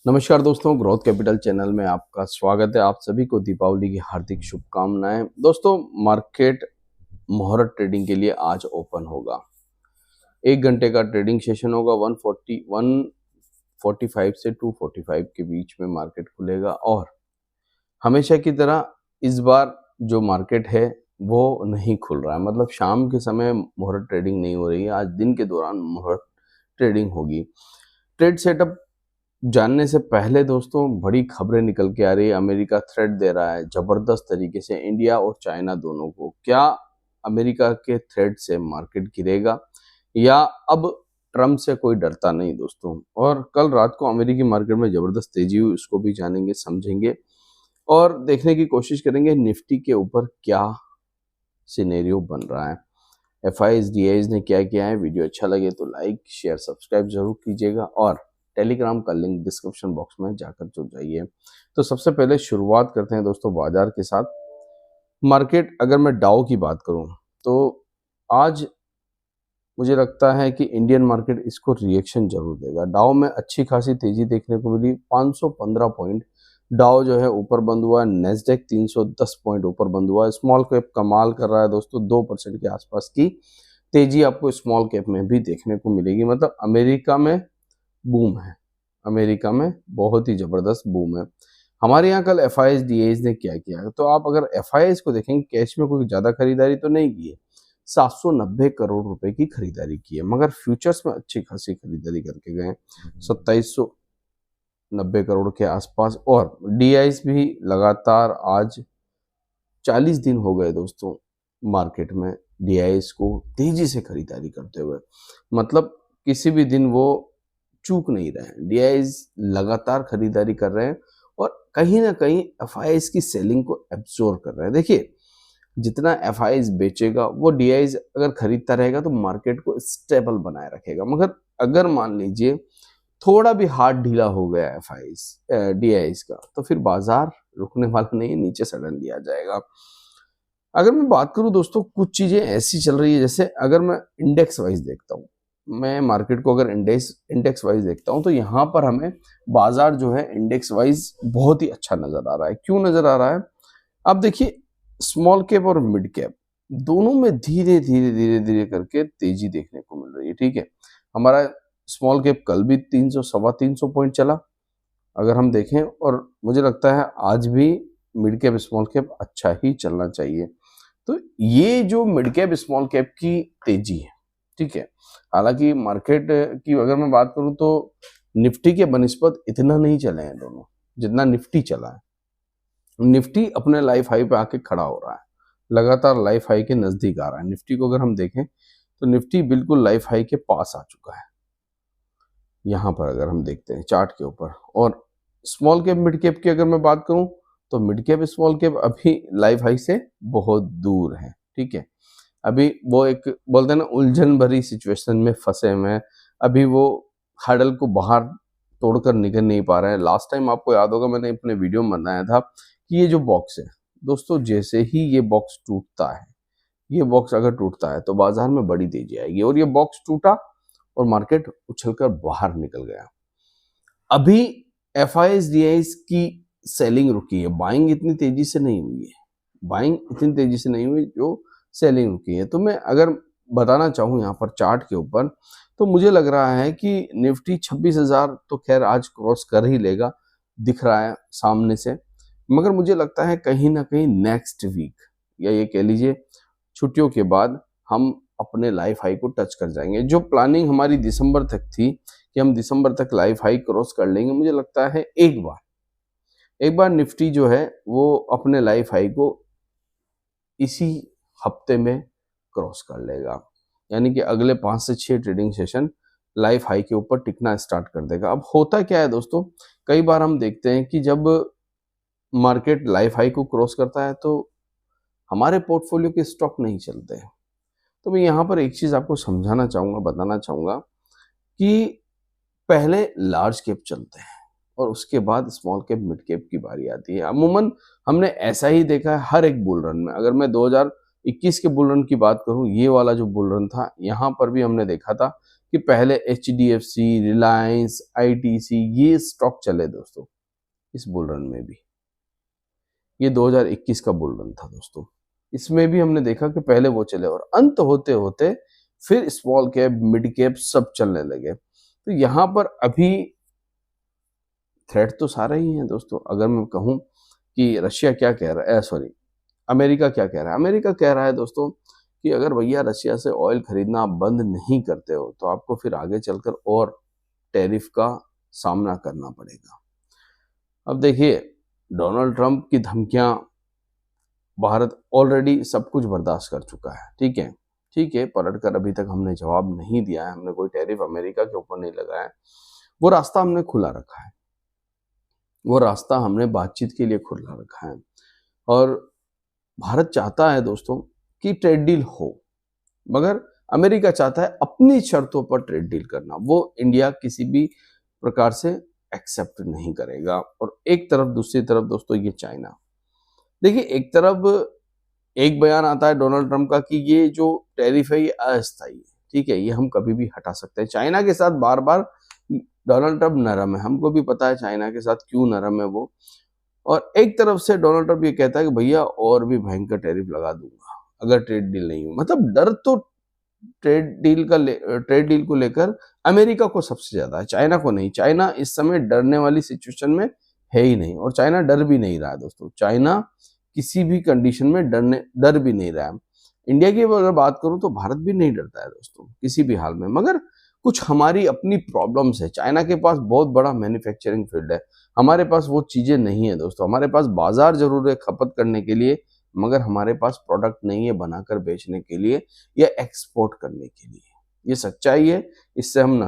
नमस्कार दोस्तों, growth capital channel में आपका स्वागत है। आप सभी को दीपावली की हार्दिक शुभकामनाएं। दोस्तों, मार्केट मुहूर्त ट्रेडिंग के लिए आज ओपन होगा। 1 घंटे का ट्रेडिंग सेशन होगा। 145 से 245 के बीच में मार्केट खुलेगा और हमेशा की तरह इस बार जो मार्केट है वो नहीं खुल रहा है, मतलब शाम के समय मुहूर्त ट्रेडिंग नहीं हो रही है। आज दिन के दौरान मुहूर्त ट्रेडिंग होगी। ट्रेड सेटअप जानने से पहले दोस्तों, बड़ी खबरें निकल के आ रही है। अमेरिका थ्रेट दे रहा है जबरदस्त तरीके से इंडिया और चाइना दोनों को। क्या अमेरिका के थ्रेट से मार्केट गिरेगा या अब ट्रम्प से कोई डरता नहीं दोस्तों। और कल रात को अमेरिकी मार्केट में जबरदस्त तेजी हुई, उसको भी जानेंगे, समझेंगे और देखने की कोशिश करेंगे निफ्टी के ऊपर क्या सिनेरियो बन रहा है। एफआईज डीआईज ने क्या किया है। वीडियो अच्छा लगे तो लाइक शेयर सब्सक्राइब जरूर कीजिएगा और टेलीग्राम का लिंक डिस्क्रिप्शन बॉक्स में जाकर जुड़ जाइए। तो सबसे पहले शुरुआत करते हैं दोस्तों बाजार के साथ। मार्केट, अगर मैं डाउ की बात करूं तो आज मुझे लगता है कि इंडियन मार्केट इसको रिएक्शन जरूर देगा। डाउ में अच्छी खासी तेजी देखने को मिली। 515 पॉइंट डाउ जो है ऊपर बंद हुआ। नेस्डेक 310 पॉइंट ऊपर बंद हुआ। स्मॉल कैप कमाल कर रहा है दोस्तों, 2% के आसपास की तेजी आपको स्मॉल कैप में भी देखने को मिलेगी। मतलब अमेरिका में बूम है, अमेरिका में बहुत ही जबरदस्त बूम है। हमारे यहाँ कल एफआईएस डीएस ने क्या किया, तो आप अगर एफआईएस को देखेंगे, कैश में कोई ज्यादा खरीदारी तो नहीं की है। 790 करोड़ रुपए की खरीदारी की है, मगर फ्यूचर्स में अच्छी खासी खरीदारी करके गए। 2790 करोड़ के आसपास। और डीआईस भी लगातार आज 40 दिन हो गए दोस्तों मार्केट में डीआईएस को तेजी से खरीदारी करते हुए। मतलब किसी भी दिन वो चूक नहीं रहे हैं। डीआईएस लगातार खरीदारी कर रहे हैं और कहीं ना कहीं एफआईएस की सेलिंग को एब्जॉर्ब कर रहे हैं। देखिए, जितना एफआईएस बेचेगा वो डीआईएस अगर खरीदता रहेगा तो मार्केट को स्टेबल बनाए रखेगा। मगर अगर मान लीजिए थोड़ा भी हाथ ढीला हो गया एफआईएस डीआईएस का, तो फिर बाजार रुकने वाला नहीं है, नीचे सडन लिया जाएगा। अगर मैं बात करूं दोस्तों, कुछ चीजें ऐसी चल रही है, जैसे अगर मैं इंडेक्स वाइज देखता हूं, मैं मार्केट को अगर इंडेक्स वाइज देखता हूं तो यहाँ पर हमें बाजार जो है इंडेक्स वाइज बहुत ही अच्छा नजर आ रहा है। क्यों नजर आ रहा है? अब देखिए, स्मॉल कैप और मिड कैप दोनों में धीरे धीरे धीरे धीरे करके तेजी देखने को मिल रही है। ठीक है, हमारा स्मॉल कैप कल भी 300 सवा 300 पॉइंट चला अगर हम देखें, और मुझे लगता है आज भी मिड कैप स्मॉल कैप अच्छा ही चलना चाहिए। तो ये जो मिड कैप स्मॉल कैप की तेजी है, ठीक है। हालांकि मार्केट की अगर मैं बात करूं तो निफ्टी के बनिस्पत इतना नहीं चले हैं दोनों जितना निफ्टी चला है। निफ्टी अपने लाइफ हाई पे आके खड़ा हो रहा है, लगातार लाइफ हाई के नजदीक आ रहा है। निफ्टी को अगर हम देखें तो निफ्टी बिल्कुल लाइफ हाई के पास आ चुका है यहाँ पर, अगर हम देखते हैं चार्ट के ऊपर। और स्मॉल कैप मिड कैप की अगर मैं बात करूं तो मिड कैप स्मॉल कैप अभी लाइफ हाई से बहुत दूर है। ठीक है, अभी वो एक बोलते हैं ना, उलझन भरी सिचुएशन में फंसे हुए हैं। अभी वो हडल को बाहर तोड़कर निकल नहीं पा रहे हैं। लास्ट टाइम आपको याद होगा, मैंने अपने वीडियो में बनाया था कि ये जो बॉक्स है दोस्तों, जैसे ही ये बॉक्स टूटता है, ये बॉक्स अगर टूटता है तो बाजार में बड़ी तेजी आएगी। और ये बॉक्स टूटा और मार्केट उछलकर बाहर निकल गया। अभी एफआईएस डीआईएस की सेलिंग रुकी है, बाइंग इतनी तेजी से नहीं हुई है। बाइंग इतनी तेजी से नहीं हुई जो सेलिंग रुकी है। तो मैं अगर बताना चाहूँ यहाँ पर चार्ट के ऊपर, तो मुझे लग रहा है कि निफ्टी 26,000 तो खैर आज क्रॉस कर ही लेगा, दिख रहा है सामने से। मगर मुझे लगता है कहीं ना कहीं नेक्स्ट वीक, या ये कह लीजिए छुट्टियों के बाद, हम अपने लाइफ हाई को टच कर जाएंगे। जो प्लानिंग हमारी दिसंबर तक थी कि हम दिसंबर तक लाइफ हाई क्रॉस कर लेंगे, मुझे लगता है एक बार निफ्टी जो है वो अपने लाइफ हाई को इसी हफ्ते में क्रॉस कर लेगा। यानी कि अगले 5 से 6 ट्रेडिंग सेशन लाइफ हाई के ऊपर टिकना स्टार्ट कर देगा। अब होता क्या है दोस्तों, कई बार हम देखते हैं कि जब मार्केट लाइफ हाई को क्रॉस करता है तो हमारे पोर्टफोलियो के स्टॉक नहीं चलते हैं। तो मैं यहाँ पर एक चीज आपको समझाना चाहूंगा, बताना चाहूंगा कि पहले लार्ज कैप चलते हैं और उसके बाद स्मॉल कैप मिड कैप की बारी आती है। अमूमन हमने ऐसा ही देखा है हर एक बुल रन में। अगर मैं 2021 के बुल रन की बात करूं, ये वाला जो बुल रन था, यहाँ पर भी हमने देखा था कि पहले HDFC, रिलायंस, ITC ये स्टॉक चले दोस्तों इस बुल रन में भी। ये 2021 का बुल रन था दोस्तों। इसमें भी हमने देखा कि पहले वो चले और अंत होते होते फिर स्मॉल कैप, मिड कैप सब चलने लगे। तो यहाँ पर अभी थ्रेट तो सारा ही है दोस्तों। अगर मैं कहूँ कि रशिया क्या कह रहा है, सॉरी अमेरिका क्या कह रहा है, अमेरिका कह रहा है दोस्तों कि अगर भैया रशिया से ऑयल खरीदना आप बंद नहीं करते हो तो आपको फिर आगे चलकर और टैरिफ का सामना करना पड़ेगा। अब देखिए, डोनाल्ड ट्रंप की धमकियां भारत ऑलरेडी सब कुछ बर्दाश्त कर चुका है, ठीक है, ठीक है, पलटकर अभी तक हमने जवाब नहीं दिया है, हमने कोई टैरिफ अमेरिका के ऊपर नहीं लगाया है। वो रास्ता हमने खुला रखा है, वो रास्ता हमने बातचीत के लिए खुला रखा है। और भारत चाहता है दोस्तों कि ट्रेड डील हो, मगर अमेरिका चाहता है अपनी शर्तों पर ट्रेड डील करना। वो इंडिया किसी भी प्रकार से एक्सेप्ट नहीं करेगा। और एक तरफ, दूसरी तरफ दोस्तों ये चाइना। देखिए, एक तरफ एक बयान आता है डोनाल्ड ट्रंप का कि ये जो टैरिफ है ये अस्थायी है, ठीक है, ये हम कभी भी हटा सकते हैं। चाइना के साथ बार बार डोनाल्ड ट्रंप नरम है, हमको भी पता है चाइना के साथ क्यों नरम है वो। और एक तरफ से डोनाल्ड ट्रंप ये कहता है कि भैया और भी भयंकर टैरिफ लगा दूंगा अगर ट्रेड डील नहीं हो। मतलब डर तो ट्रेड डील को लेकर अमेरिका को सबसे ज्यादा है, चाइना को नहीं। चाइना इस समय डरने वाली सिचुएशन में है ही नहीं, और चाइना डर भी नहीं रहा है दोस्तों। चाइना किसी भी कंडीशन में डर भी नहीं रहा है। इंडिया की अगर बात करूं तो भारत भी नहीं डरता है दोस्तों किसी भी हाल में, मगर कुछ हमारी अपनी प्रॉब्लम्स है। चाइना के पास बहुत बड़ा मैन्युफैक्चरिंग फील्ड है, हमारे पास वो चीजें नहीं है दोस्तों। हमारे पास बाजार जरूर है खपत करने के लिए, मगर हमारे पास प्रोडक्ट नहीं है बनाकर बेचने के लिए या एक्सपोर्ट करने के लिए। ये सच्चाई है, इससे हम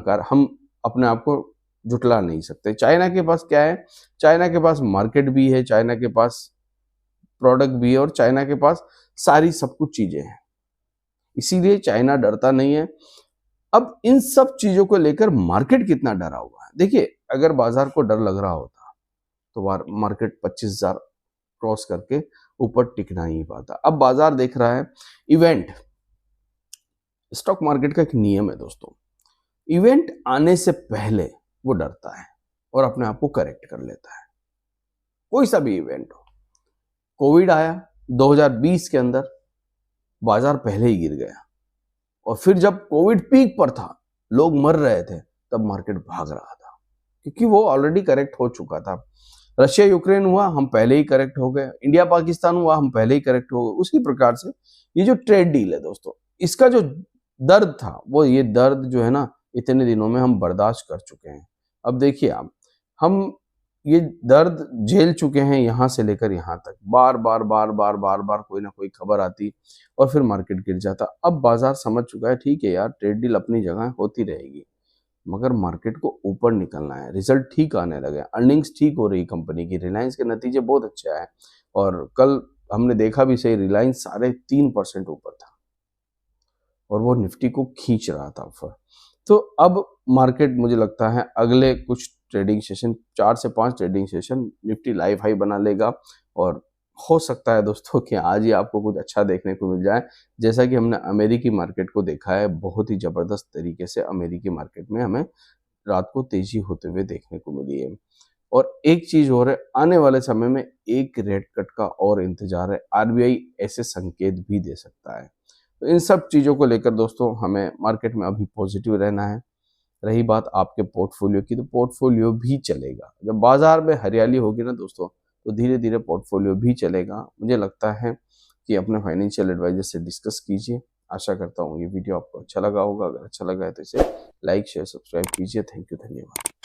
अपने आप को जुटला नहीं सकते। चाइना के पास क्या है, चाइना के पास मार्केट भी है, चाइना के पास प्रोडक्ट भी है, और चाइना के पास सारी सब कुछ चीजें हैं, इसीलिए चाइना डरता नहीं है। अब इन सब चीजों को लेकर मार्केट कितना डरा हुआ है। देखिए, अगर बाजार को डर लग रहा होता तो मार्केट 25,000 क्रॉस करके ऊपर टिकना ही पाता। अब बाजार देख रहा है इवेंट। स्टॉक मार्केट का एक नियम है दोस्तों, इवेंट आने से पहले वो डरता है और अपने आप को करेक्ट कर लेता है। कोई सा भी इवेंट हो, कोविड आया 2020 के अंदर, बाजार पहले ही गिर गया, और फिर जब कोविड पीक पर था, लोग मर रहे थे, तब मार्केट भाग रहा था क्योंकि वो ऑलरेडी करेक्ट हो चुका था। रशिया यूक्रेन हुआ, हम पहले ही करेक्ट हो गए। इंडिया पाकिस्तान हुआ, हम पहले ही करेक्ट हो गए। उसी प्रकार से ये जो ट्रेड डील है दोस्तों, इसका जो दर्द था, वो ये दर्द जो है ना, इतने दिनों में हम बर्दाश्त कर चुके हैं। अब देखिए आप, हम ये दर्द झेल चुके हैं यहाँ से लेकर यहाँ तक। बार बार बार बार बार बार कोई ना कोई खबर आती और फिर मार्केट गिर जाता। अब बाजार समझ चुका है, ठीक है यार, ट्रेड डील अपनी जगह होती रहेगी, मगर मार्केट को ऊपर निकलना है। रिजल्ट ठीक आने लगे, अर्निंग्स ठीक हो रही कंपनी की, रिलायंस के नतीजे बहुत अच्छे आए, और कल हमने देखा भी सही, रिलायंस 3.5% ऊपर था और वो निफ्टी को खींच रहा था ऊपर। तो अब मार्केट, मुझे लगता है अगले कुछ ट्रेडिंग सेशन, 4 से 5 trading session, Nifty live high बना लेगा। और हो सकता है दोस्तों कि आज ही आपको कुछ अच्छा देखने को मिल जाए। जैसा कि हमने अमेरिकी मार्केट को देखा है, बहुत ही जबरदस्त तरीके से अमेरिकी मार्केट में हमें रात को तेजी होते हुए देखने को मिली है। और एक चीज और है, आने वाले समय में एक रेट कट का और इंतजार है। आरबीआई ऐसे संकेत भी दे सकता है। तो इन सब चीजों को लेकर दोस्तों हमें मार्केट में अभी पॉजिटिव रहना है। रही बात आपके पोर्टफोलियो की, तो पोर्टफोलियो भी चलेगा। जब बाजार में हरियाली होगी ना दोस्तों, तो धीरे धीरे पोर्टफोलियो भी चलेगा। मुझे लगता है कि अपने फाइनेंशियल एडवाइजर से डिस्कस कीजिए। आशा करता हूँ ये वीडियो आपको अच्छा लगा होगा। अगर अच्छा लगा है तो इसे लाइक, शेयर, सब्सक्राइब कीजिए। थैंक यू, धन्यवाद।